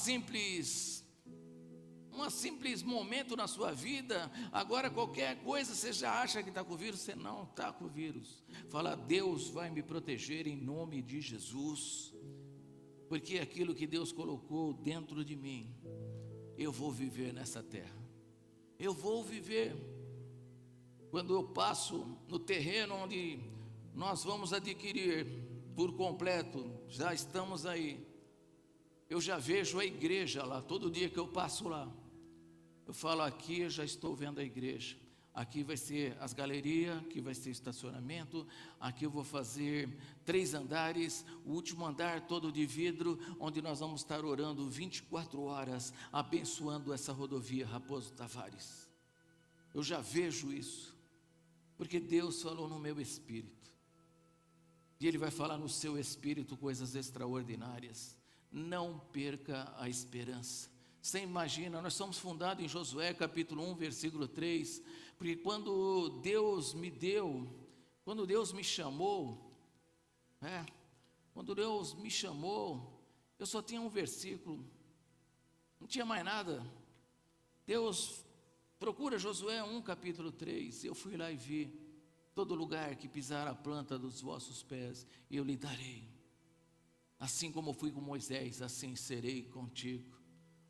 simples momento na sua vida, agora qualquer coisa você já acha que está com o vírus. Você não está com o vírus. Fala: Deus vai me proteger em nome de Jesus, porque aquilo que Deus colocou dentro de mim, eu vou viver nessa terra. Eu vou viver. Quando eu passo no terreno onde nós vamos adquirir por completo, já estamos aí, eu já vejo a igreja lá. Todo dia que eu passo lá, eu falo: aqui eu já estou vendo a igreja. Aqui vai ser as galerias, aqui vai ser estacionamento, aqui eu vou fazer 3 andares, o último andar todo de vidro, onde nós vamos estar orando 24 horas, abençoando essa rodovia Raposo Tavares. Eu já vejo isso, porque Deus falou no meu espírito, e Ele vai falar no seu espírito coisas extraordinárias. Não perca a esperança. Você imagina, nós somos fundados em Josué capítulo 1, versículo 3, porque quando Deus me chamou, eu só tinha um versículo, não tinha mais nada. Deus procura Josué 1, capítulo 3, eu fui lá e vi: todo lugar que pisar a planta dos vossos pés, eu lhe darei. Assim como fui com Moisés, assim serei contigo.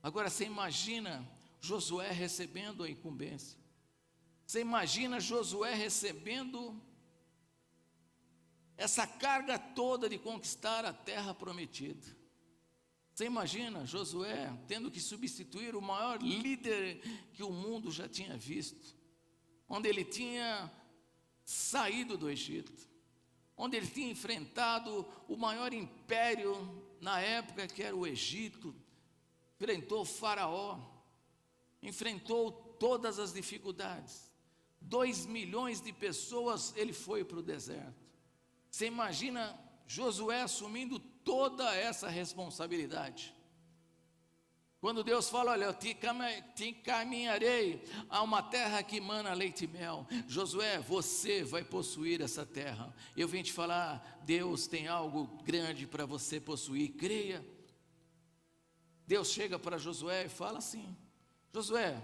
Agora você imagina Josué recebendo a incumbência. Você imagina Josué recebendo essa carga toda de conquistar a terra prometida. Você imagina Josué tendo que substituir o maior líder que o mundo já tinha visto, onde ele tinha saído do Egito, onde ele tinha enfrentado o maior império na época, que era o Egito. Enfrentou o Faraó, enfrentou todas as dificuldades. 2 milhões de pessoas, ele foi para o deserto. Você imagina Josué assumindo toda essa responsabilidade. Quando Deus fala: olha, eu te encaminharei a uma terra que mana leite e mel. Josué, você vai possuir essa terra. Eu vim te falar: Deus tem algo grande para você possuir, creia. Deus chega para Josué e fala assim: Josué,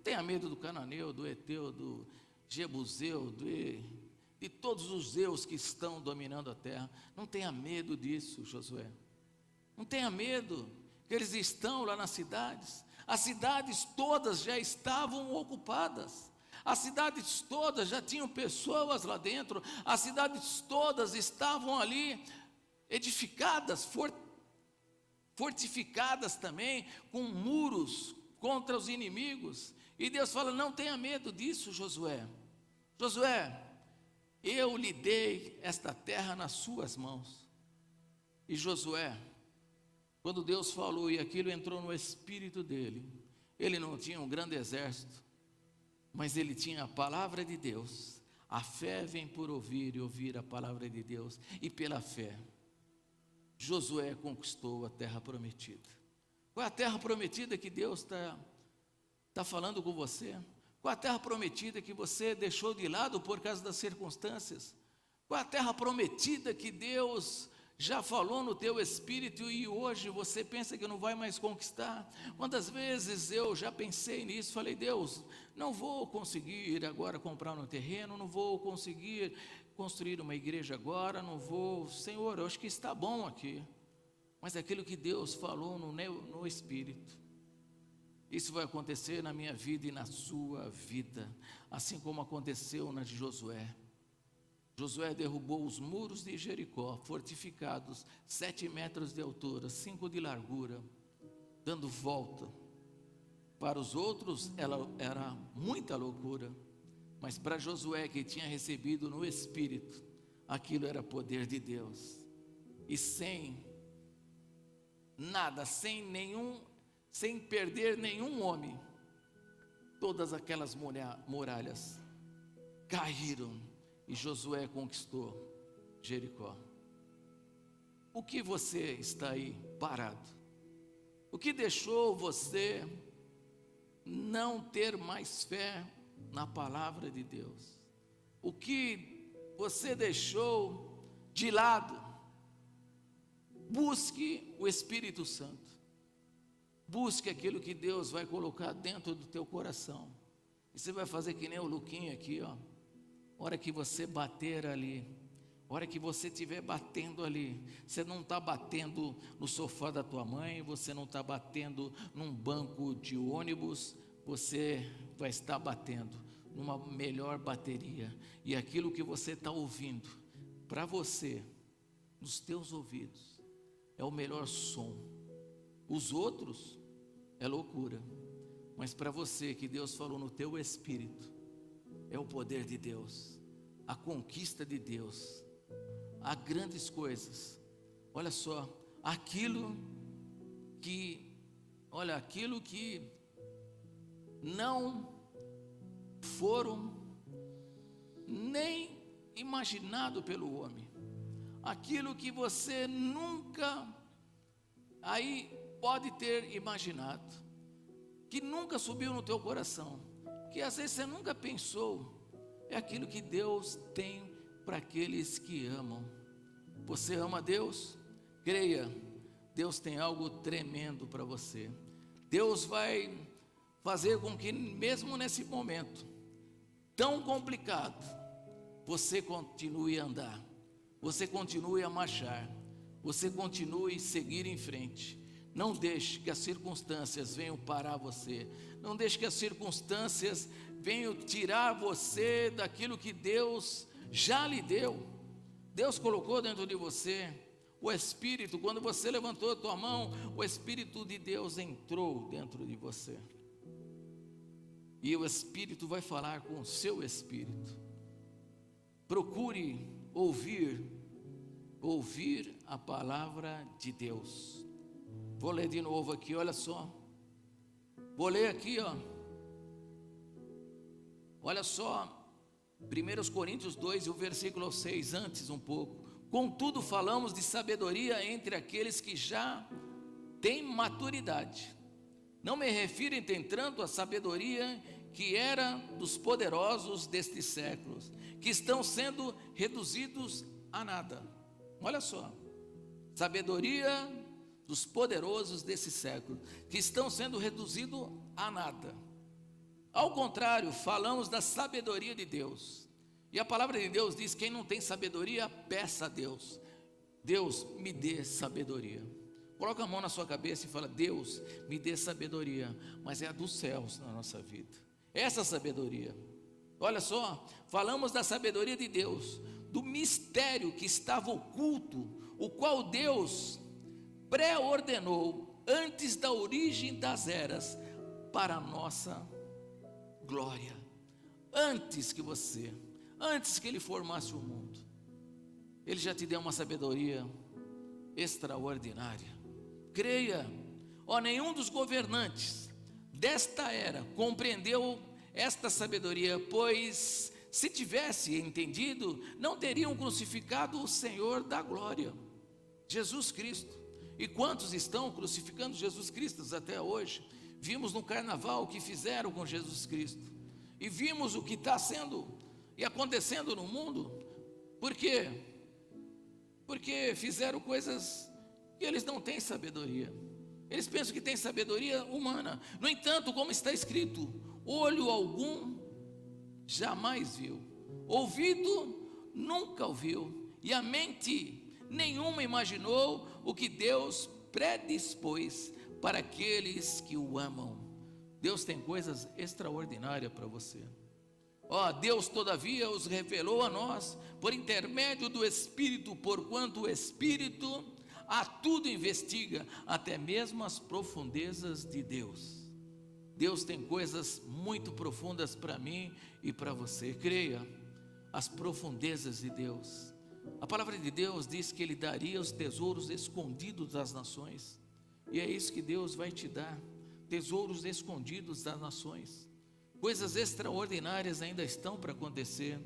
Não tenha medo do cananeu, do eteu, do jebuseu, de todos os deus que estão dominando a terra. Não tenha medo disso, Josué. Não tenha medo, que eles estão lá nas cidades. As cidades todas já estavam ocupadas. As cidades todas já tinham pessoas lá dentro. As cidades todas estavam ali edificadas, fortificadas também, com muros contra os inimigos. E Deus fala: não tenha medo disso, Josué. Josué, eu lhe dei esta terra nas suas mãos. E Josué, quando Deus falou e aquilo entrou no espírito dele, ele não tinha um grande exército, mas ele tinha a palavra de Deus. A fé vem por ouvir e ouvir a palavra de Deus. E pela fé, Josué conquistou a terra prometida. Qual é a terra prometida que Deus está falando com você? Qual é a terra prometida que você deixou de lado por causa das circunstâncias? Qual é a terra prometida que Deus já falou no teu espírito e hoje você pensa que não vai mais conquistar? Quantas vezes eu já pensei nisso, falei: Deus, não vou conseguir agora comprar um terreno, não vou conseguir construir uma igreja agora, não vou, Senhor, eu acho que está bom aqui. Mas aquilo que Deus falou no espírito, isso vai acontecer na minha vida e na sua vida, assim como aconteceu na de Josué. Josué derrubou os muros de Jericó, fortificados, 7 metros de altura, 5 de largura, dando volta. Para os outros era muita loucura, mas para Josué, que tinha recebido no Espírito, aquilo era poder de Deus. E sem nada, sem perder nenhum homem, todas aquelas muralhas caíram. E Josué conquistou Jericó. O que você está aí parado? O que deixou você não ter mais fé na palavra de Deus? O que você deixou de lado? Busque o Espírito Santo. Busque aquilo que Deus vai colocar dentro do teu coração. E você vai fazer que nem o Luquinha aqui, ó. Hora que você bater ali, hora que você estiver batendo ali, você não está batendo no sofá da tua mãe, você não está batendo num banco de ônibus, você vai estar batendo numa melhor bateria. E aquilo que você está ouvindo, para você, nos teus ouvidos, é o melhor som. Os outros é loucura, mas para você, que Deus falou no teu espírito, é o poder de Deus, a conquista de Deus, há grandes coisas. Olha só, aquilo que não foram nem imaginado pelo homem, aquilo que você nunca aí pode ter imaginado, que nunca subiu no teu coração, que às vezes você nunca pensou, é aquilo que Deus tem para aqueles que amam. Você ama Deus? Creia, Deus tem algo tremendo para você. Deus vai fazer com que mesmo nesse momento tão complicado, você continue a andar, você continue a marchar, você continue a seguir em frente. Não deixe que as circunstâncias venham parar você. Não deixe que as circunstâncias venham tirar você daquilo que Deus já lhe deu. Deus colocou dentro de você o Espírito. Quando você levantou a tua mão, o Espírito de Deus entrou dentro de você. E o Espírito vai falar com o seu espírito. Procure ouvir a palavra de Deus. Vou ler de novo aqui, olha só. Vou ler aqui, ó. Olha só, 1 Coríntios 2, o versículo 6, antes um pouco. Contudo, falamos de sabedoria entre aqueles que já têm maturidade. Não me refiro, entretanto, à sabedoria que era dos poderosos destes séculos, que estão sendo reduzidos a nada. Olha só, sabedoria dos poderosos desse século, que estão sendo reduzidos a nada. Ao contrário, falamos da sabedoria de Deus. E a palavra de Deus diz: quem não tem sabedoria, peça a Deus. Deus, me dê sabedoria. Coloca a mão na sua cabeça e fala: Deus, me dê sabedoria. Mas é a dos céus na nossa vida. Essa sabedoria. Olha só, falamos da sabedoria de Deus, do mistério que estava oculto, o qual Deus pré-ordenou antes da origem das eras, para a nossa glória. Antes que Ele formasse o mundo, Ele já te deu uma sabedoria extraordinária. Creia, nenhum dos governantes desta era compreendeu esta sabedoria, pois se tivesse entendido, não teriam crucificado o Senhor da glória, Jesus Cristo. E quantos estão crucificando Jesus Cristo até hoje? Vimos no carnaval o que fizeram com Jesus Cristo, e vimos o que está sendo e acontecendo no mundo. Por quê? Porque fizeram coisas que eles não têm sabedoria. Eles pensam que têm sabedoria humana. No entanto, como está escrito: olho algum jamais viu, ouvido nunca ouviu, e a mente nenhuma imaginou o que Deus predispôs para aqueles que o amam. Deus tem coisas extraordinárias para você. Deus todavia os revelou a nós por intermédio do Espírito, porquanto o Espírito a tudo investiga, até mesmo as profundezas de Deus. Deus tem coisas muito profundas para mim e para você. Creia, as profundezas de Deus. A palavra de Deus diz que Ele daria os tesouros escondidos das nações, e é isso que Deus vai te dar, tesouros escondidos das nações. Coisas extraordinárias ainda estão para acontecer,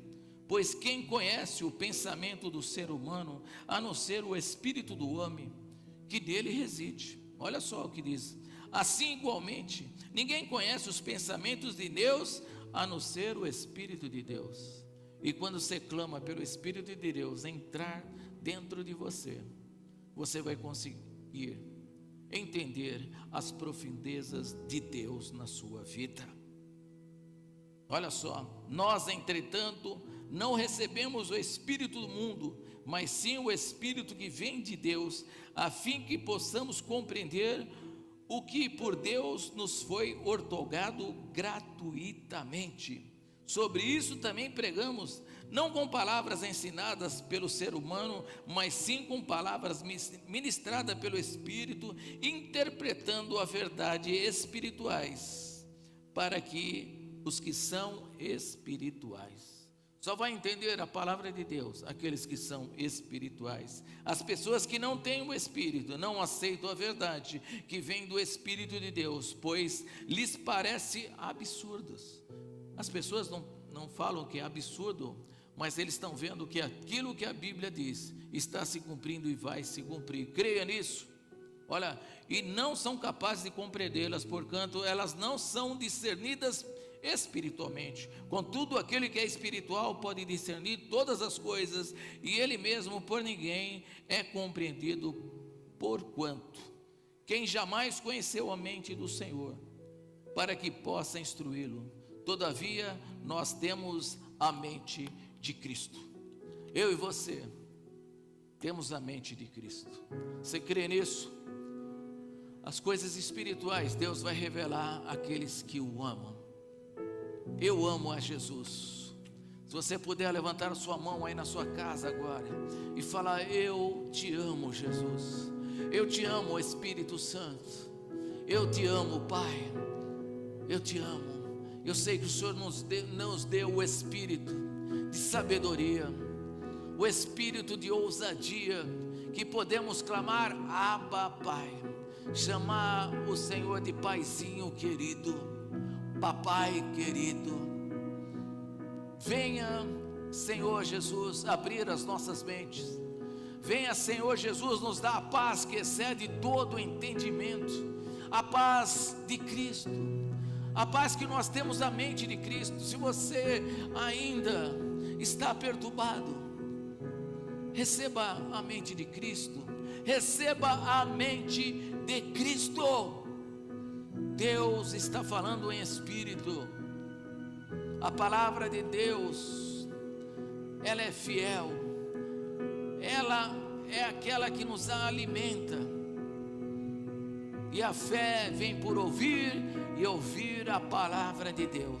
pois quem conhece o pensamento do ser humano, a não ser o espírito do homem, que nele reside? Olha só o que diz: assim igualmente, ninguém conhece os pensamentos de Deus, a não ser o Espírito de Deus. E quando você clama pelo Espírito de Deus entrar dentro de você, você vai conseguir entender as profundezas de Deus na sua vida. Olha só, nós entretanto não recebemos o Espírito do mundo, mas sim o Espírito que vem de Deus, a fim que possamos compreender o que por Deus nos foi outorgado gratuitamente. Sobre isso também pregamos, não com palavras ensinadas pelo ser humano, mas sim com palavras ministradas pelo Espírito, interpretando a verdade espirituais, para que os que são espirituais. Só vai entender a palavra de Deus aqueles que são espirituais. As pessoas que não têm o Espírito não aceitam a verdade que vem do Espírito de Deus, pois lhes parece absurdos. As pessoas não falam que é absurdo, mas eles estão vendo que aquilo que a Bíblia diz está se cumprindo e vai se cumprir. Creia nisso. Olha, e não são capazes de compreendê-las, porquanto elas não são discernidas espiritualmente. Contudo, aquele que é espiritual pode discernir todas as coisas, e ele mesmo por ninguém é compreendido. Porquanto quem jamais conheceu a mente do Senhor, para que possa instruí-lo? Todavia nós temos a mente de Cristo. Eu e você temos a mente de Cristo. Você crê nisso? As coisas espirituais Deus vai revelar àqueles que o amam. Eu amo a Jesus. Se você puder levantar a sua mão aí na sua casa agora e falar: eu te amo, Jesus. Eu te amo, Espírito Santo. Eu te amo, Pai. Eu te amo. Eu sei que o Senhor nos deu o espírito de sabedoria, o espírito de ousadia, que podemos clamar: Abba, Pai. Chamar o Senhor de Paizinho querido, Papai querido. Venha, Senhor Jesus, abrir as nossas mentes. Venha, Senhor Jesus, nos dar a paz que excede todo o entendimento, a paz de Cristo, a paz que nós temos a mente de Cristo. Se você ainda está perturbado, receba a mente de Cristo, receba a mente de Cristo. Deus está falando em espírito. A palavra de Deus, ela é fiel, ela é aquela que nos alimenta, e a fé vem por ouvir, e ouvir a palavra de Deus.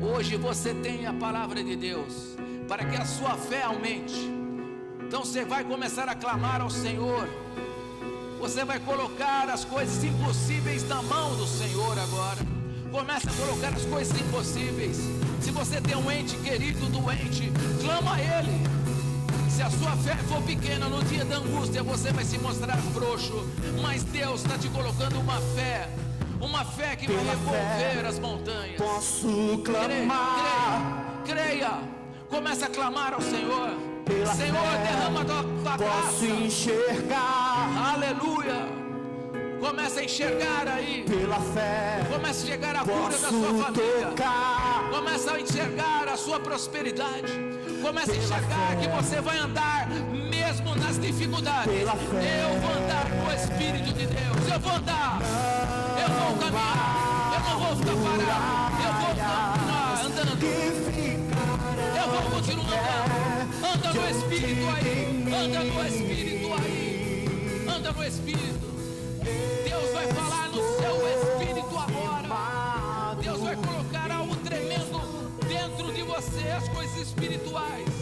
Hoje você tem a palavra de Deus, para que a sua fé aumente. Então você vai começar a clamar ao Senhor, você vai colocar as coisas impossíveis na mão do Senhor agora. Começa a colocar as coisas impossíveis. Se você tem um ente querido doente, clama a Ele. Se a sua fé for pequena, no dia da angústia você vai se mostrar frouxo, mas Deus está te colocando uma fé que vai remover as montanhas. Posso clamar. Creia. Começa a clamar ao Senhor. Senhor, derrama a tua graça. Posso enxergar. Aleluia. Começa a enxergar aí. Pela fé. Começa a enxergar a cura da sua família. Começa a enxergar a sua prosperidade. Começa a enxergar que você vai andar mesmo nas dificuldades. Eu vou andar com o Espírito de Deus. Eu vou andar. Eu vou caminhar. Eu não vou ficar parado. Eu vou continuar andando. Eu vou continuar andando. Anda no Espírito aí. Anda no Espírito aí. Anda no Espírito. Deus vai falar no seu espírito agora. Deus vai colocar algo tremendo dentro de você, as coisas espirituais.